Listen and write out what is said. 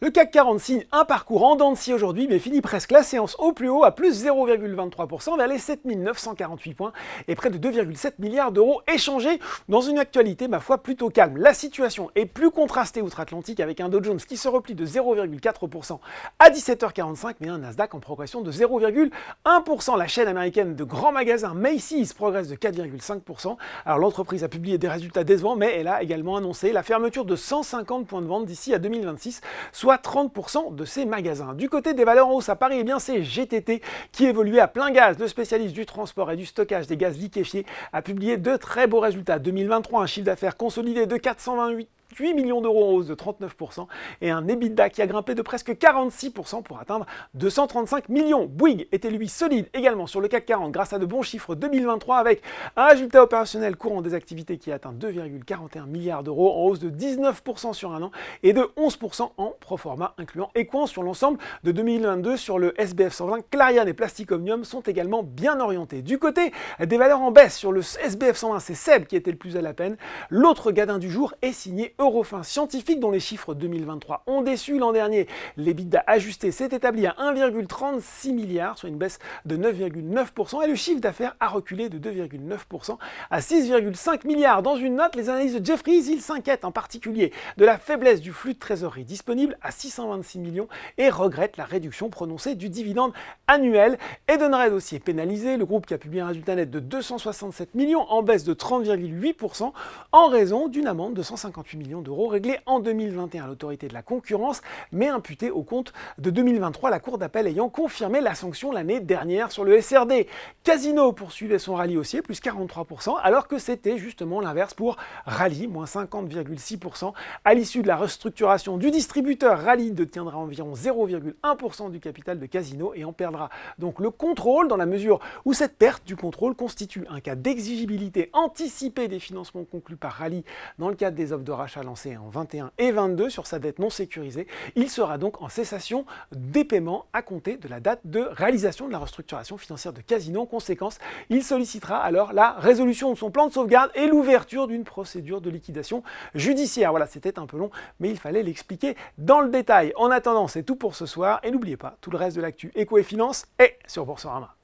Le CAC 40 signe un parcours en dents de scie aujourd'hui, mais finit presque la séance au plus haut à plus 0,23% vers les 7948 points et près de 2,7 milliards d'euros échangés dans une actualité, ma foi, plutôt calme. La situation est plus contrastée outre-Atlantique avec un Dow Jones qui se replie de 0,4% à 17h45, mais un Nasdaq en progression de 0,1%. La chaîne américaine de grands magasins Macy's progresse de 4,5%. Alors l'entreprise a publié des résultats décevants, mais elle a également annoncé la fermeture de 150 points de vente d'ici à 2026, soit 30% de ces magasins. Du côté des valeurs en hausse à Paris, eh bien c'est GTT qui évoluait à plein gaz. Le spécialiste du transport et du stockage des gaz liquéfiés a publié de très beaux résultats. 2023, un chiffre d'affaires consolidé de 428 millions d'euros en hausse de 39% et un EBITDA qui a grimpé de presque 46% pour atteindre 235 millions. Bouygues était lui solide également sur le CAC 40 grâce à de bons chiffres 2023 avec un résultat opérationnel courant des activités qui atteint 2,41 milliards d'euros en hausse de 19% sur un an et de 11% en proforma incluant Equans sur l'ensemble de 2022 sur le SBF 120. Clariane et Plastic Omnium sont également bien orientés. Du côté des valeurs en baisse sur le SBF 120, c'est SEB qui était le plus à la peine. L'autre gadin du jour est signé Eurofins Scientifique dont les chiffres 2023 ont déçu l'an dernier. L'EBITDA ajusté s'est établi à 1,36 milliard, soit une baisse de 9,9% et le chiffre d'affaires a reculé de 2,9% à 6,5 milliards. Dans une note, les analystes de Jefferies, ils s'inquiètent en particulier de la faiblesse du flux de trésorerie disponible à 626 millions et regrettent la réduction prononcée du dividende annuel. Edenred aussi est pénalisé, le groupe qui a publié un résultat net de 267 millions en baisse de 30,8% en raison d'une amende de 158 millions d'euros réglés en 2021 à l'autorité de la concurrence, mais imputée au compte de 2023, la Cour d'appel ayant confirmé la sanction l'année dernière sur le SRD. Casino poursuivait son rallye haussier, plus 43%, alors que c'était justement l'inverse pour Rallye, moins 50,6%. À l'issue de la restructuration du distributeur, Rallye détiendra environ 0,1% du capital de Casino et en perdra donc le contrôle dans la mesure où cette perte du contrôle constitue un cas d'exigibilité anticipée des financements conclus par Rallye dans le cadre des offres de rachat lancé en 21 et 22 sur sa dette non sécurisée. Il sera donc en cessation des paiements à compter de la date de réalisation de la restructuration financière de Casino. En conséquence, il sollicitera alors la résolution de son plan de sauvegarde et l'ouverture d'une procédure de liquidation judiciaire. Voilà, c'était un peu long, mais il fallait l'expliquer dans le détail. En attendant, c'est tout pour ce soir et n'oubliez pas, tout le reste de l'actu éco et finance est sur Boursorama.